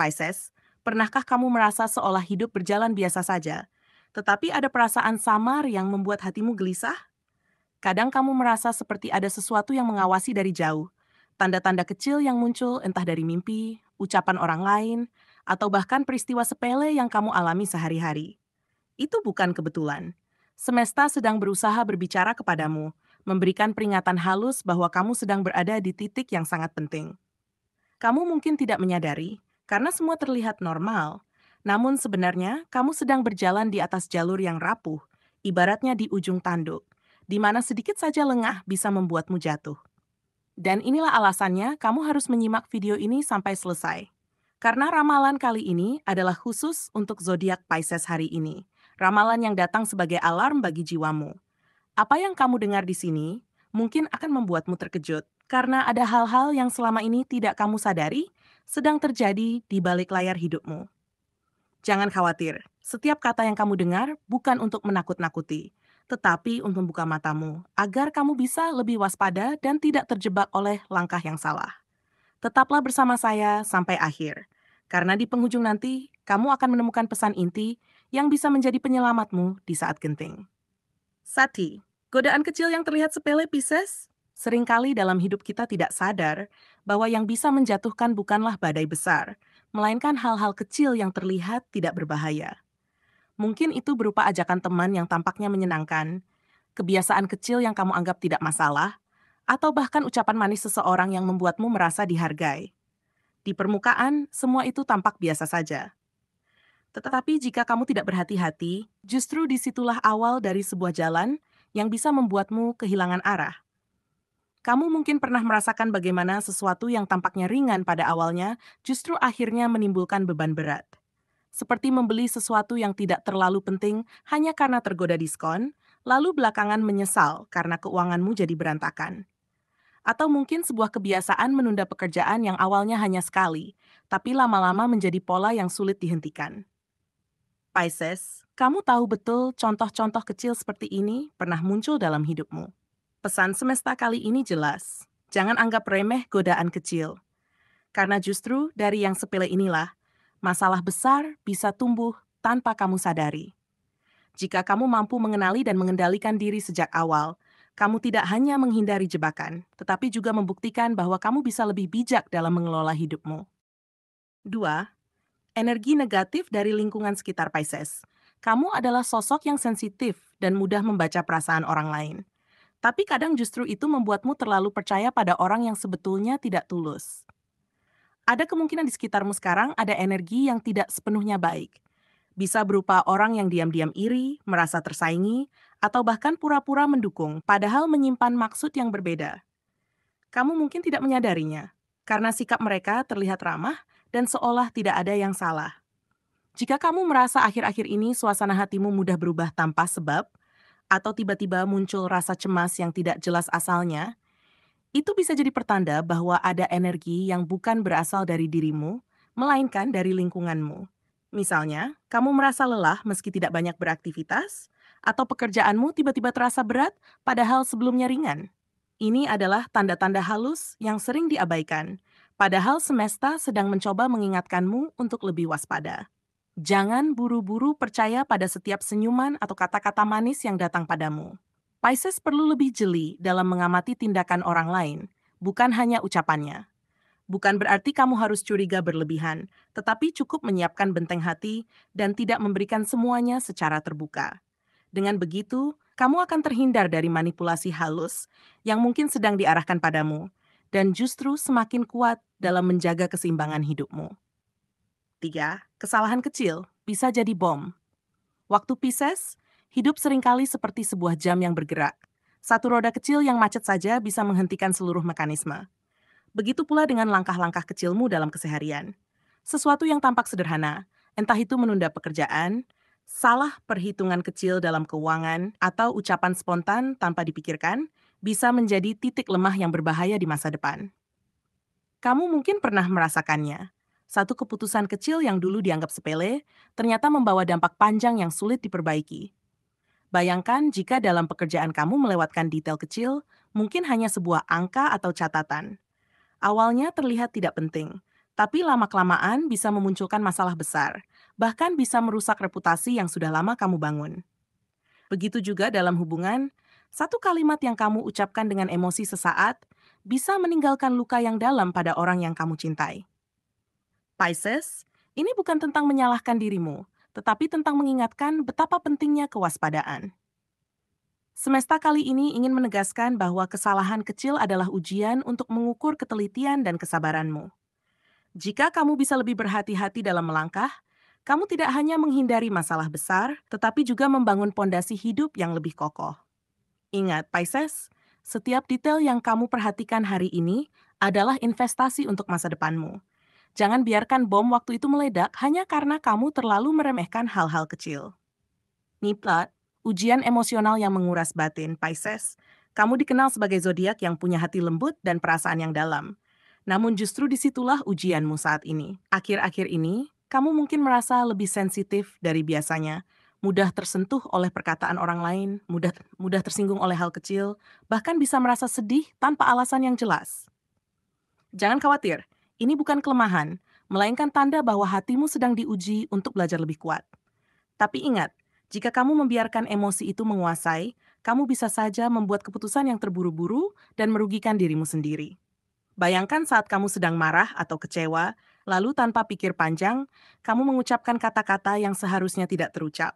Pisces, pernahkah kamu merasa seolah hidup berjalan biasa saja, tetapi ada perasaan samar yang membuat hatimu gelisah? Kadang kamu merasa seperti ada sesuatu yang mengawasi dari jauh, tanda-tanda kecil yang muncul entah dari mimpi, ucapan orang lain, atau bahkan peristiwa sepele yang kamu alami sehari-hari. Itu bukan kebetulan. Semesta sedang berusaha berbicara kepadamu, memberikan peringatan halus bahwa kamu sedang berada di titik yang sangat penting. Kamu mungkin tidak menyadari, karena semua terlihat normal. Namun sebenarnya, kamu sedang berjalan di atas jalur yang rapuh, ibaratnya di ujung tanduk, di mana sedikit saja lengah bisa membuatmu jatuh. Dan inilah alasannya kamu harus menyimak video ini sampai selesai. Karena ramalan kali ini adalah khusus untuk zodiak Pisces hari ini. Ramalan yang datang sebagai alarm bagi jiwamu. Apa yang kamu dengar di sini mungkin akan membuatmu terkejut karena ada hal-hal yang selama ini tidak kamu sadari sedang terjadi di balik layar hidupmu. Jangan khawatir, setiap kata yang kamu dengar bukan untuk menakut-nakuti, tetapi untuk membuka matamu agar kamu bisa lebih waspada dan tidak terjebak oleh langkah yang salah. Tetaplah bersama saya sampai akhir, karena di penghujung nanti kamu akan menemukan pesan inti yang bisa menjadi penyelamatmu di saat genting. Sati, godaan kecil yang terlihat sepele Pisces? Seringkali dalam hidup kita tidak sadar bahwa yang bisa menjatuhkan bukanlah badai besar, melainkan hal-hal kecil yang terlihat tidak berbahaya. Mungkin itu berupa ajakan teman yang tampaknya menyenangkan, kebiasaan kecil yang kamu anggap tidak masalah, atau bahkan ucapan manis seseorang yang membuatmu merasa dihargai. Di permukaan, semua itu tampak biasa saja. Tetapi jika kamu tidak berhati-hati, justru disitulah awal dari sebuah jalan yang bisa membuatmu kehilangan arah. Kamu mungkin pernah merasakan bagaimana sesuatu yang tampaknya ringan pada awalnya justru akhirnya menimbulkan beban berat. Seperti membeli sesuatu yang tidak terlalu penting hanya karena tergoda diskon, lalu belakangan menyesal karena keuanganmu jadi berantakan. Atau mungkin sebuah kebiasaan menunda pekerjaan yang awalnya hanya sekali, tapi lama-lama menjadi pola yang sulit dihentikan. Pisces, kamu tahu betul contoh-contoh kecil seperti ini pernah muncul dalam hidupmu. Pesan semesta kali ini jelas. Jangan anggap remeh godaan kecil. Karena justru dari yang sepele inilah, masalah besar bisa tumbuh tanpa kamu sadari. Jika kamu mampu mengenali dan mengendalikan diri sejak awal, kamu tidak hanya menghindari jebakan, tetapi juga membuktikan bahwa kamu bisa lebih bijak dalam mengelola hidupmu. 2. Energi negatif dari lingkungan sekitar Pisces. Kamu adalah sosok yang sensitif dan mudah membaca perasaan orang lain. Tapi kadang justru itu membuatmu terlalu percaya pada orang yang sebetulnya tidak tulus. Ada kemungkinan di sekitarmu sekarang ada energi yang tidak sepenuhnya baik. Bisa berupa orang yang diam-diam iri, merasa tersaingi, atau bahkan pura-pura mendukung, padahal menyimpan maksud yang berbeda. Kamu mungkin tidak menyadarinya, karena sikap mereka terlihat ramah dan seolah tidak ada yang salah. Jika kamu merasa akhir-akhir ini suasana hatimu mudah berubah tanpa sebab, atau tiba-tiba muncul rasa cemas yang tidak jelas asalnya, itu bisa jadi pertanda bahwa ada energi yang bukan berasal dari dirimu, melainkan dari lingkunganmu. Misalnya, kamu merasa lelah meski tidak banyak beraktivitas, atau pekerjaanmu tiba-tiba terasa berat padahal sebelumnya ringan. Ini adalah tanda-tanda halus yang sering diabaikan, padahal semesta sedang mencoba mengingatkanmu untuk lebih waspada. Jangan buru-buru percaya pada setiap senyuman atau kata-kata manis yang datang padamu. Pisces perlu lebih jeli dalam mengamati tindakan orang lain, bukan hanya ucapannya. Bukan berarti kamu harus curiga berlebihan, tetapi cukup menyiapkan benteng hati dan tidak memberikan semuanya secara terbuka. Dengan begitu, kamu akan terhindar dari manipulasi halus yang mungkin sedang diarahkan padamu, dan justru semakin kuat dalam menjaga keseimbangan hidupmu. 3. Kesalahan kecil bisa jadi bom. Waktu Pisces, hidup seringkali seperti sebuah jam yang bergerak. Satu roda kecil yang macet saja bisa menghentikan seluruh mekanisme. Begitu pula dengan langkah-langkah kecilmu dalam keseharian. Sesuatu yang tampak sederhana, entah itu menunda pekerjaan, salah perhitungan kecil dalam keuangan, atau ucapan spontan tanpa dipikirkan, bisa menjadi titik lemah yang berbahaya di masa depan. Kamu mungkin pernah merasakannya. Satu keputusan kecil yang dulu dianggap sepele, ternyata membawa dampak panjang yang sulit diperbaiki. Bayangkan jika dalam pekerjaan kamu melewatkan detail kecil, mungkin hanya sebuah angka atau catatan. Awalnya terlihat tidak penting, Tapi lama-kelamaan bisa memunculkan masalah besar, bahkan bisa merusak reputasi yang sudah lama kamu bangun. Begitu juga dalam hubungan, satu kalimat yang kamu ucapkan dengan emosi sesaat bisa meninggalkan luka yang dalam pada orang yang kamu cintai. Pisces, ini bukan tentang menyalahkan dirimu, tetapi tentang mengingatkan betapa pentingnya kewaspadaan. Semesta kali ini ingin menegaskan bahwa kesalahan kecil adalah ujian untuk mengukur ketelitian dan kesabaranmu. Jika kamu bisa lebih berhati-hati dalam melangkah, kamu tidak hanya menghindari masalah besar, tetapi juga membangun pondasi hidup yang lebih kokoh. Ingat, Pisces, setiap detail yang kamu perhatikan hari ini adalah investasi untuk masa depanmu. Jangan biarkan bom waktu itu meledak hanya karena kamu terlalu meremehkan hal-hal kecil. Niplat, ujian emosional yang menguras batin, Pisces. Kamu dikenal sebagai zodiak yang punya hati lembut dan perasaan yang dalam. Namun justru disitulah ujianmu saat ini. Akhir-akhir ini, kamu mungkin merasa lebih sensitif dari biasanya, mudah tersentuh oleh perkataan orang lain, mudah tersinggung oleh hal kecil, bahkan bisa merasa sedih tanpa alasan yang jelas. Jangan khawatir, ini bukan kelemahan, melainkan tanda bahwa hatimu sedang diuji untuk belajar lebih kuat. Tapi ingat, jika kamu membiarkan emosi itu menguasai, kamu bisa saja membuat keputusan yang terburu-buru dan merugikan dirimu sendiri. Bayangkan saat kamu sedang marah atau kecewa, lalu tanpa pikir panjang, kamu mengucapkan kata-kata yang seharusnya tidak terucap.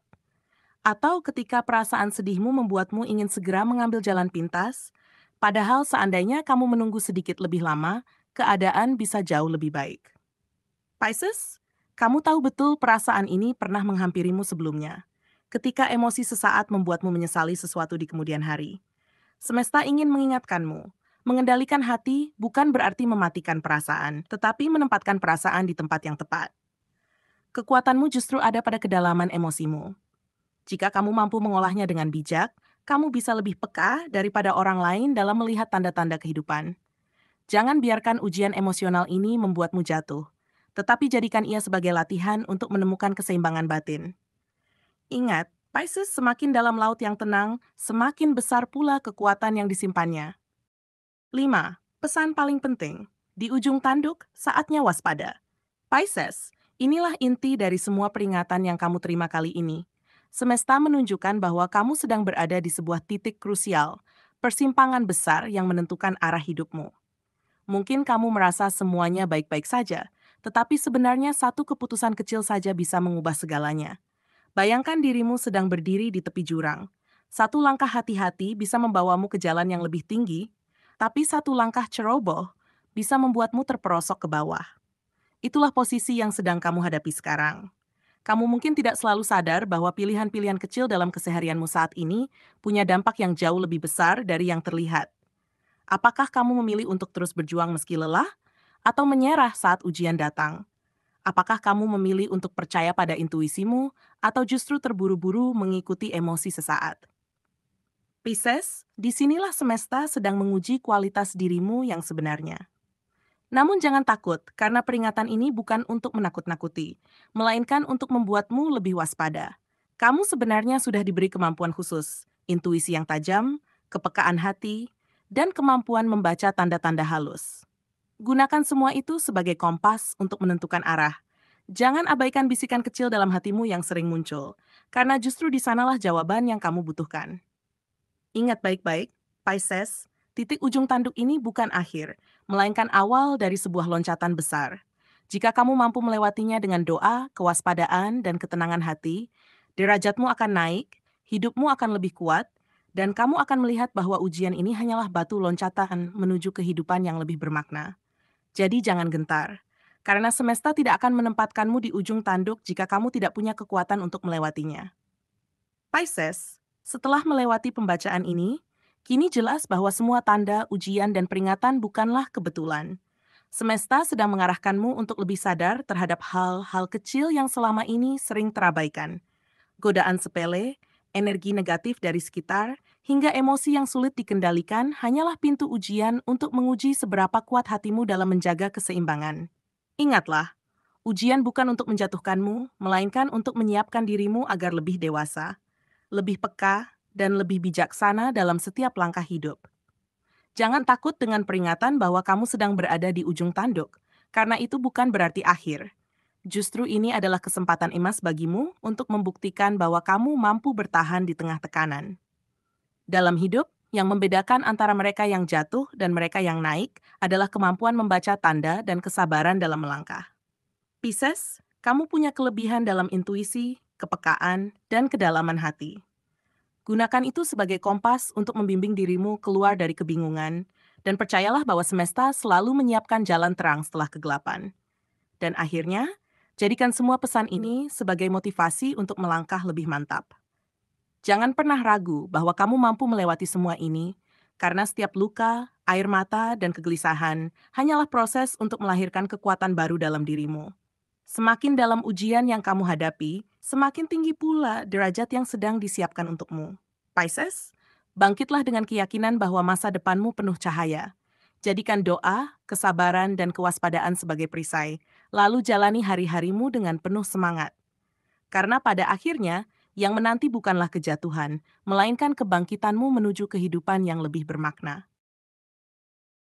Atau ketika perasaan sedihmu membuatmu ingin segera mengambil jalan pintas, padahal seandainya kamu menunggu sedikit lebih lama, keadaan bisa jauh lebih baik. Pisces, kamu tahu betul perasaan ini pernah menghampirimu sebelumnya. Ketika emosi sesaat membuatmu menyesali sesuatu di kemudian hari. Semesta ingin mengingatkanmu, mengendalikan hati bukan berarti mematikan perasaan, tetapi menempatkan perasaan di tempat yang tepat. Kekuatanmu justru ada pada kedalaman emosimu. Jika kamu mampu mengolahnya dengan bijak, kamu bisa lebih peka daripada orang lain dalam melihat tanda-tanda kehidupan. Jangan biarkan ujian emosional ini membuatmu jatuh, tetapi jadikan ia sebagai latihan untuk menemukan keseimbangan batin. Ingat, Pisces semakin dalam laut yang tenang, semakin besar pula kekuatan yang disimpannya. 5. Pesan paling penting. Di ujung tanduk, saatnya waspada. Pisces, inilah inti dari semua peringatan yang kamu terima kali ini. Semesta menunjukkan bahwa kamu sedang berada di sebuah titik krusial, persimpangan besar yang menentukan arah hidupmu. Mungkin kamu merasa semuanya baik-baik saja, tetapi sebenarnya satu keputusan kecil saja bisa mengubah segalanya. Bayangkan dirimu sedang berdiri di tepi jurang. Satu langkah hati-hati bisa membawamu ke jalan yang lebih tinggi, tapi satu langkah ceroboh bisa membuatmu terperosok ke bawah. Itulah posisi yang sedang kamu hadapi sekarang. Kamu mungkin tidak selalu sadar bahwa pilihan-pilihan kecil dalam keseharianmu saat ini punya dampak yang jauh lebih besar dari yang terlihat. Apakah kamu memilih untuk terus berjuang meski lelah, atau menyerah saat ujian datang? Apakah kamu memilih untuk percaya pada intuisimu, atau justru terburu-buru mengikuti emosi sesaat? Pisces, disinilah semesta sedang menguji kualitas dirimu yang sebenarnya. Namun jangan takut, karena peringatan ini bukan untuk menakut-nakuti, melainkan untuk membuatmu lebih waspada. Kamu sebenarnya sudah diberi kemampuan khusus, intuisi yang tajam, kepekaan hati, dan kemampuan membaca tanda-tanda halus. Gunakan semua itu sebagai kompas untuk menentukan arah. Jangan abaikan bisikan kecil dalam hatimu yang sering muncul, karena justru di sanalah jawaban yang kamu butuhkan. Ingat baik-baik, Pisces, titik ujung tanduk ini bukan akhir, melainkan awal dari sebuah loncatan besar. Jika kamu mampu melewatinya dengan doa, kewaspadaan, dan ketenangan hati, derajatmu akan naik, hidupmu akan lebih kuat, dan kamu akan melihat bahwa ujian ini hanyalah batu loncatan menuju kehidupan yang lebih bermakna. Jadi jangan gentar, karena semesta tidak akan menempatkanmu di ujung tanduk jika kamu tidak punya kekuatan untuk melewatinya. Pisces, setelah melewati pembacaan ini, kini jelas bahwa semua tanda, ujian, dan peringatan bukanlah kebetulan. Semesta sedang mengarahkanmu untuk lebih sadar terhadap hal-hal kecil yang selama ini sering terabaikan. Godaan sepele, energi negatif dari sekitar, hingga emosi yang sulit dikendalikan hanyalah pintu ujian untuk menguji seberapa kuat hatimu dalam menjaga keseimbangan. Ingatlah, ujian bukan untuk menjatuhkanmu, melainkan untuk menyiapkan dirimu agar lebih dewasa, lebih peka, dan lebih bijaksana dalam setiap langkah hidup. Jangan takut dengan peringatan bahwa kamu sedang berada di ujung tanduk, Karena itu bukan berarti akhir. Justru ini adalah kesempatan emas bagimu untuk membuktikan bahwa kamu mampu bertahan di tengah tekanan. Dalam hidup, yang membedakan antara mereka yang jatuh dan mereka yang naik adalah kemampuan membaca tanda dan kesabaran dalam melangkah. Pisces, kamu punya kelebihan dalam intuisi, kepekaan, dan kedalaman hati. Gunakan itu sebagai kompas untuk membimbing dirimu keluar dari kebingungan, dan percayalah bahwa semesta selalu menyiapkan jalan terang setelah kegelapan. Dan akhirnya, jadikan semua pesan ini sebagai motivasi untuk melangkah lebih mantap. Jangan pernah ragu bahwa kamu mampu melewati semua ini, karena setiap luka, air mata, dan kegelisahan hanyalah proses untuk melahirkan kekuatan baru dalam dirimu. Semakin dalam ujian yang kamu hadapi, semakin tinggi pula derajat yang sedang disiapkan untukmu. Pisces, bangkitlah dengan keyakinan bahwa masa depanmu penuh cahaya. Jadikan doa, kesabaran, dan kewaspadaan sebagai perisai, lalu jalani hari-harimu dengan penuh semangat. Karena pada akhirnya, yang menanti bukanlah kejatuhan, melainkan kebangkitanmu menuju kehidupan yang lebih bermakna.